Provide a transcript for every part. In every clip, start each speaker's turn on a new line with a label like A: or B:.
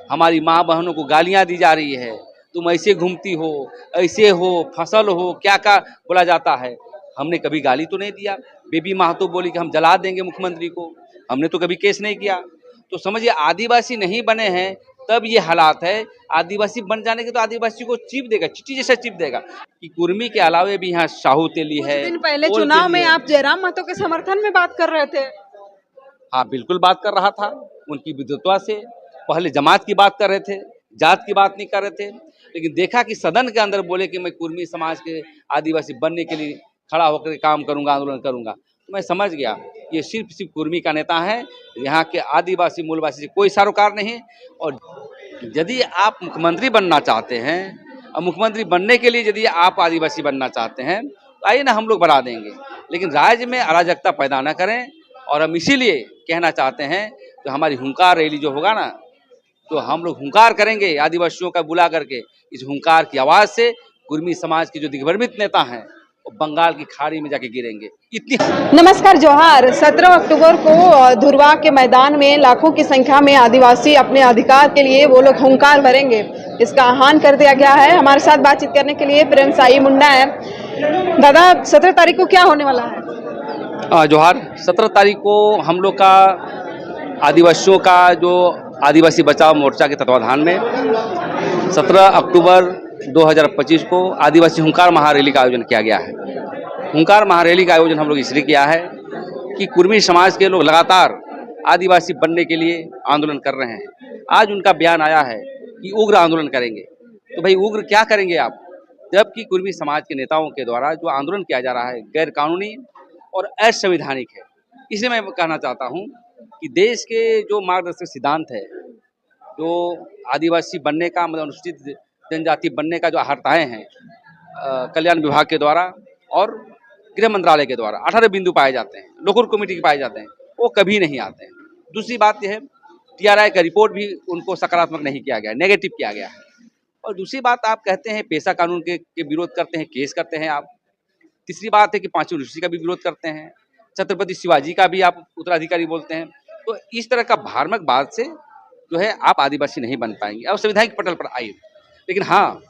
A: हमारी माँ बहनों को गालियाँ दी जा रही है, तुम ऐसे घूमती हो, ऐसे हो, फसल हो, क्या क्या बोला जाता है। हमने कभी गाली तो नहीं दिया। बेबी महतो बोली कि हम जला देंगे मुख्यमंत्री को, हमने तो कभी केस नहीं किया। तो समझिए आदिवासी नहीं बने हैं तब ये हालात है। आदिवासी बन जाने के तो आदिवासी को चिप देगा, चिट्ठी जैसा चिप देगा। कि कुर्मी के अलावे भी यहाँ शाहू तेली
B: कुछ
A: है,
B: दिन पहले
A: कोल
B: चुनाव
A: तेली
B: में
A: है।
B: आप जयराम महतो के समर्थन में बात कर रहे थे।
A: हाँ बिल्कुल बात कर रहा था, उनकी विद्वता से। पहले जमात की बात कर रहे थे, जात की बात नहीं कर रहे थे। लेकिन देखा कि सदन के अंदर बोले कि मैं कुर्मी समाज के आदिवासी बनने के लिए खड़ा होकर काम करूंगा, आंदोलन करूंगा, तो मैं समझ गया ये सिर्फ सिर्फ कुर्मी का नेता है। यहाँ के आदिवासी मूलवासी से कोई सरोकार नहीं। और यदि आप मुख्यमंत्री बनना चाहते हैं, और मुख्यमंत्री बनने के लिए यदि आप आदिवासी बनना चाहते हैं, तो आइए ना, हम लोग बना देंगे। लेकिन राज्य में अराजकता पैदा न करें। और हम इसीलिए कहना चाहते हैं तो हमारी हुंकार रैली जो होगा ना, तो हम लोग हुंकार करेंगे आदिवासियों का बुला करके। इस हुंकार की आवाज़ से कुर्मी समाज के जो दिग्भ्रमित नेता हैं वो बंगाल की खाड़ी में जाके गिरेंगे। इतनी
B: नमस्कार, जोहार। 17 अक्टूबर को धुरवा के मैदान में लाखों की संख्या में आदिवासी अपने अधिकार के लिए वो लोग हुंकार भरेंगे, इसका आह्वान कर दिया गया है। हमारे साथ बातचीत करने के लिए प्रेम साई मुंडा है। दादा, 17 तारीख को क्या होने वाला है?
A: जोहार। 17 तारीख को हम लोग का आदिवासियों का जो आदिवासी बचाव मोर्चा के तत्वाधान में 17 अक्टूबर 2025 को आदिवासी हुंकार महारैली का आयोजन किया गया है। हुंकार महारैली का आयोजन हम लोग इसलिए किया है कि कुर्मी समाज के लोग लगातार आदिवासी बनने के लिए आंदोलन कर रहे हैं। आज उनका बयान आया है कि उग्र आंदोलन करेंगे। तो भाई उग्र क्या करेंगे आप, जबकि कुर्मी समाज के नेताओं के द्वारा जो आंदोलन किया जा रहा है गैर कानूनी और असंवैधानिक है। इसलिए मैं कहना चाहता हूँ कि देश के जो मार्गदर्शक सिद्धांत है, जो आदिवासी बनने का मतलब अनुसूचित जनजाति बनने का जो हरताएँ हैं कल्याण विभाग के द्वारा और गृह मंत्रालय के द्वारा 18 बिंदु पाए जाते हैं, लोकल कमेटी के पाए जाते हैं, वो कभी नहीं आते हैं। दूसरी बात यह है, टीआरआई का रिपोर्ट भी उनको सकारात्मक नहीं किया गया, नेगेटिव किया गया है। और दूसरी बात, आप कहते हैं पेशा कानून के विरोध करते हैं, केस करते हैं आप। तीसरी बात है कि पांचवी अनुसूची का भी विरोध करते हैं, छत्रपति शिवाजी का भी आप उत्तराधिकारी बोलते हैं। तो इस तरह का भ्रामक बात से जो है आप आदिवासी नहीं बन पाएंगे। अब संविधान के पटल पर आइए। लेकिन हाँ,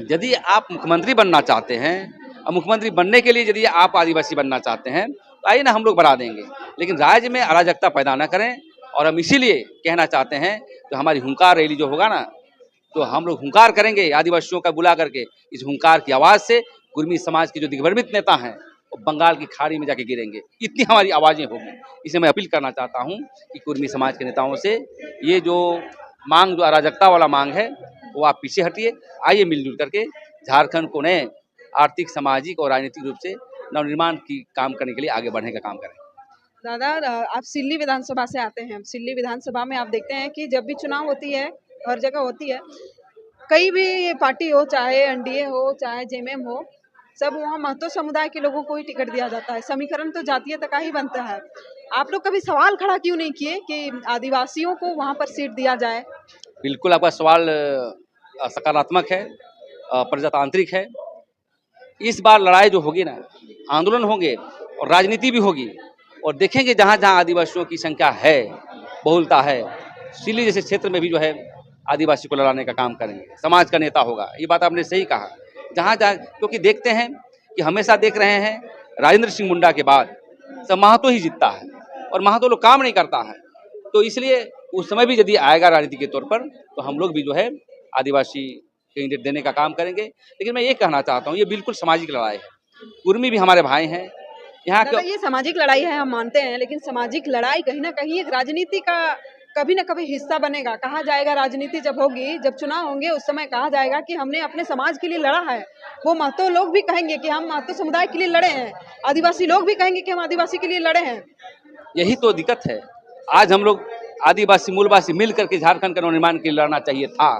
A: यदि आप मुख्यमंत्री बनना चाहते हैं और मुख्यमंत्री बनने के लिए यदि आप आदिवासी बनना चाहते हैं, तो आइए ना, हम लोग बना देंगे। लेकिन राज्य में अराजकता पैदा न करें। और हम इसीलिए कहना चाहते हैं तो हमारी हुंकार रैली जो होगा ना, तो हम लोग हुंकार करेंगे आदिवासियों का बुला करके। इस हुंकार की आवाज़ से कुर्मी समाज के जो दिग्भ्रमित नेता हैं वो बंगाल की खाड़ी में जाके गिरेंगे। इतनी हमारी आवाज़ें होंगी। इसे मैं अपील करना चाहता हूँ कि कुर्मी समाज के नेताओं से ये जो मांग, जो अराजकता वाला मांग है, वो आप पीछे हटिए। आइए मिलजुल करके झारखंड को नए आर्थिक, सामाजिक और राजनीतिक रूप से नवनिर्माण की काम करने के लिए आगे बढ़ने का काम करें।
B: दादा, आप सिल्ली विधानसभा से आते हैं। सिल्ली विधानसभा में आप देखते हैं कि जब भी चुनाव होती है, हर जगह होती है, कई भी पार्टी हो, चाहे एनडीए हो, चाहे जेएमएम हो, सब वहाँ महतो समुदाय के लोगों को ही टिकट दिया जाता है। समीकरण तो जातीयता का ही बनता है। आप लोग कभी सवाल खड़ा क्यों नहीं किए कि आदिवासियों को वहाँ पर सीट दिया जाए?
A: बिल्कुल आपका सवाल सकारात्मक है, प्रजातांत्रिक है। इस बार लड़ाई जो होगी ना, आंदोलन होंगे और राजनीति भी होगी। और देखेंगे जहाँ जहाँ आदिवासियों की संख्या है, बहुलता है, सिल्ली जैसे क्षेत्र में भी जो है आदिवासी को लड़ाने का काम करेंगे। समाज का नेता होगा, ये बात आपने सही कहा। जहाँ जहाँ, क्योंकि देखते हैं कि हमेशा देख रहे हैं राजेंद्र सिंह मुंडा के बाद सब महतो ही जीतता है और महतो लोग काम नहीं करता है। तो इसलिए उस समय भी यदि आएगा राजनीति के तौर पर, तो हम लोग भी जो है आदिवासी कैंडिडेट देने का काम करेंगे। लेकिन मैं ये कहना चाहता हूँ, ये बिल्कुल सामाजिक लड़ाई है। कुर्मी भी हमारे भाई हैं यहाँ के।
B: ये सामाजिक लड़ाई है, हम मानते हैं, लेकिन सामाजिक लड़ाई कहीं ना कहीं एक राजनीति का कभी ना कभी हिस्सा बनेगा। कहा जाएगा राजनीति जब होगी, जब चुनाव होंगे, उस समय कहा जाएगा कि हमने अपने समाज के लिए लड़ा है। वो महतो लोग भी कहेंगे कि हम महतो समुदाय के लिए लड़े हैं, आदिवासी लोग भी कहेंगे कि हम आदिवासी के लिए लड़े हैं।
A: यही तो दिक्कत है। आज हम लोग आदिवासी मूलवासी मिल करके झारखंड का नवनिर्माण के लिए लड़ना चाहिए था।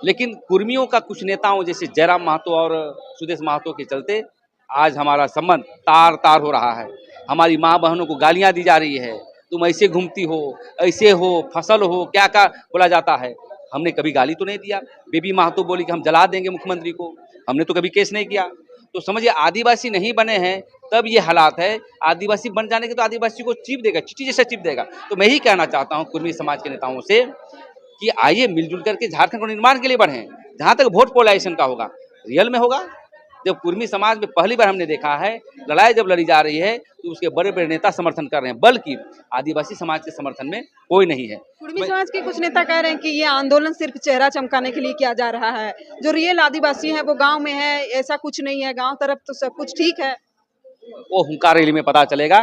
A: लेकिन कुर्मियों का कुछ नेताओं जैसे जयराम महतो और सुदेश महतो के चलते आज हमारा संबंध तार तार हो रहा है। हमारी माँ बहनों को गालियाँ दी जा रही है, तुम ऐसे घूमती हो, ऐसे हो, फसल हो, क्या क्या बोला जाता है। हमने कभी गाली तो नहीं दिया। बेबी महतो बोली कि हम जला देंगे मुख्यमंत्री को, हमने तो कभी केस नहीं किया। तो समझिए आदिवासी नहीं बने हैं तब ये हालात है। आदिवासी बन जाने के तो आदिवासी को चिप देगा, चिट्ठी जैसा चिप देगा। तो मैं ही कहना चाहता हूँ कुर्मी समाज के नेताओं से कि आइए मिलजुल करके झारखंड को निर्माण के लिए बढ़ें। जहाँ तक वोट पोलराइजेशन का होगा, रियल में होगा। जब कुर्मी समाज में पहली बार हमने देखा है लड़ाई जब लड़ी जा रही है तो उसके बड़े बड़े नेता समर्थन कर रहे हैं, बल्कि आदिवासी समाज के समर्थन में कोई नहीं है।
B: कुर्मी समाज के कुछ नेता कह रहे हैं कि ये आंदोलन सिर्फ चेहरा चमकाने के लिए किया जा रहा है, जो रियल आदिवासी है वो गांव में है, ऐसा कुछ नहीं है, गांव तरफ तो सब कुछ ठीक है।
A: वो हुंकार रैली में पता चलेगा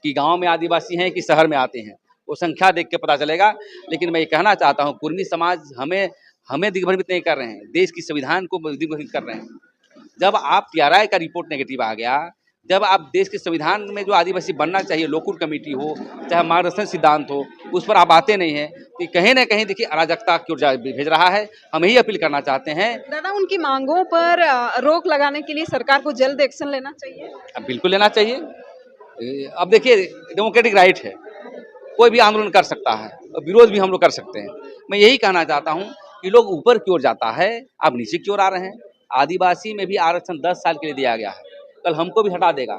A: कि गांव में आदिवासी हैं कि शहर में आते हैं, वो संख्या देख के पता चलेगा। लेकिन मैं ये कहना चाहता हूँ कुर्मी समाज हमें दिग्भ्रमित नहीं कर रहे हैं, देश की संविधान को दिग्भ्रमित कर रहे हैं। जब आप TRI का रिपोर्ट नेगेटिव आ गया, जब आप देश के संविधान में जो आदिवासी बनना चाहिए, लोकूर कमेटी हो चाहे मार्गदर्शन सिद्धांत हो, उस पर आप आते नहीं हैं, तो कहीं ना कहीं देखिए अराजकता की ओर भेज रहा है। हम यही अपील करना चाहते हैं।
B: दादा, उनकी मांगों पर रोक लगाने के लिए सरकार को जल्द एक्शन लेना चाहिए।
A: अब बिल्कुल लेना चाहिए। अब देखिए डेमोक्रेटिक राइट है, कोई भी आंदोलन कर सकता है और विरोध भी हम लोग कर सकते हैं। मैं यही कहना चाहता हूँ कि लोग ऊपर की ओर जाता है, आप नीचे की ओर आ रहे हैं। आदिवासी में भी आरक्षण 10 साल के लिए दिया गया है, कल हमको भी हटा देगा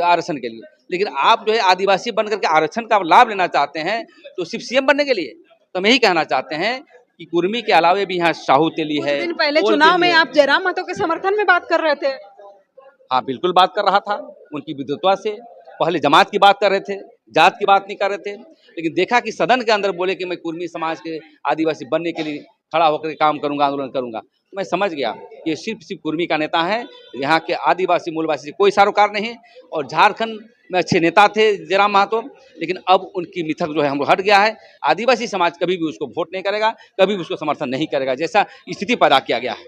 A: आरक्षण के लिए। लेकिन आप जो है आदिवासी बन करके आरक्षण का लाभ लेना चाहते हैं तो सिर्फ CM बनने के लिए। तो हम यही कहना चाहते हैं कि कुर्मी के अलावे भी यहाँ साहू तेली है।
B: कुछ दिन पहले चुनाव में आप जयराम महतो के समर्थन में बात कर रहे थे।
A: हाँ बिल्कुल बात कर रहा था, उनकी विद्वता से। पहले जमात की बात कर रहे थे, जात की बात नहीं कर रहे थे। लेकिन देखा कि सदन के अंदर बोले कि मैं कुर्मी समाज के आदिवासी बनने के लिए खड़ा होकर काम करूंगा, आंदोलन करूंगा, तो मैं समझ गया ये सिर्फ कुर्मी का नेता है। यहाँ के आदिवासी मूलवासी से कोई सरोकार नहीं। और झारखंड में अच्छे नेता थे जयराम महतो, लेकिन अब उनकी मिथक जो है हम हट गया है। आदिवासी समाज कभी भी उसको वोट नहीं करेगा, कभी भी उसको समर्थन नहीं करेगा, जैसा स्थिति पैदा किया गया है।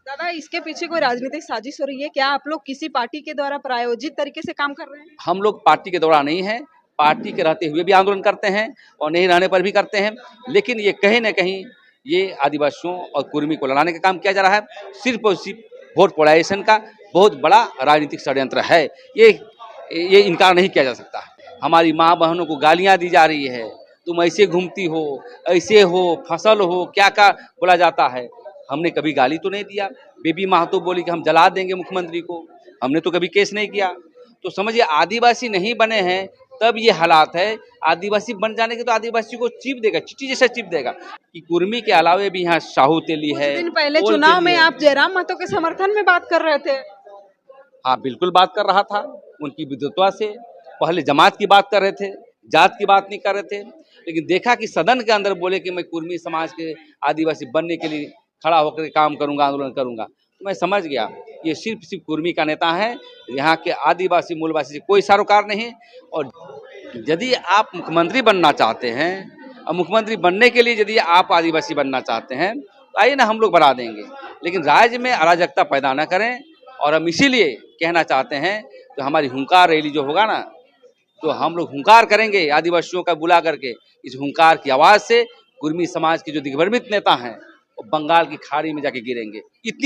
B: दादा, इसके पीछे कोई राजनीतिक साजिश हो रही है क्या? आप लोग किसी पार्टी के द्वारा प्रायोजित तरीके से काम कर रहे हैं?
A: हम लोग पार्टी के द्वारा नहीं है, पार्टी के रहते हुए भी आंदोलन करते हैं और नहीं रहने पर भी करते हैं। लेकिन ये कहीं ना कहीं ये आदिवासियों और कुर्मी को लड़ाने का काम किया जा रहा है। सिर्फ और सिर्फ वोट पोलराइजेशन का बहुत बड़ा राजनीतिक षड्यंत्र है, ये इनकार नहीं किया जा सकता। हमारी माँ बहनों को गालियाँ दी जा रही है, तुम ऐसे घूमती हो, ऐसे हो, फसल हो, क्या क्या बोला जाता है। हमने कभी गाली तो नहीं दिया। बेबी महतो बोली कि हम जला देंगे मुख्यमंत्री को, हमने तो कभी केस नहीं किया। तो समझिए आदिवासी नहीं बने हैं तब ये हालात है। आदिवासी बन जाने के तो आदिवासी को चिप देगा, चिट्ठी जैसा चिप देगा। कि कुर्मी के अलावे भी यहाँ साहू तेली है।
B: कुछ दिन पहले चुनाव में आप जयराम महतो के समर्थन में बात कर रहे थे।
A: हाँ बिल्कुल बात कर रहा था, उनकी विद्वता से। पहले जमात की बात कर रहे थे, जात की बात नहीं कर रहे थे। लेकिन देखा कि सदन के अंदर बोले कि मैं कुर्मी समाज के आदिवासी बनने के लिए खड़ा होकर काम करूंगा, आंदोलन करूंगा, तो मैं समझ गया ये सिर्फ कुर्मी का नेता है। यहाँ के आदिवासी मूलवासी से कोई सरोकार नहीं। और यदि आप मुख्यमंत्री बनना चाहते हैं और मुख्यमंत्री बनने के लिए यदि आप आदिवासी बनना चाहते हैं तो आइए ना, हम लोग बना देंगे। लेकिन राज्य में अराजकता पैदा ना करें। और हम इसीलिए कहना चाहते हैं तो हमारी हुंकार रैली जो होगा ना, तो हम लोग हुंकार करेंगे आदिवासियों का बुला करके। इस हुंकार की आवाज़ से कुर्मी समाज के जो दिग्भ्रमित नेता हैं वो बंगाल की खाड़ी में जाके गिरेंगे। इतनी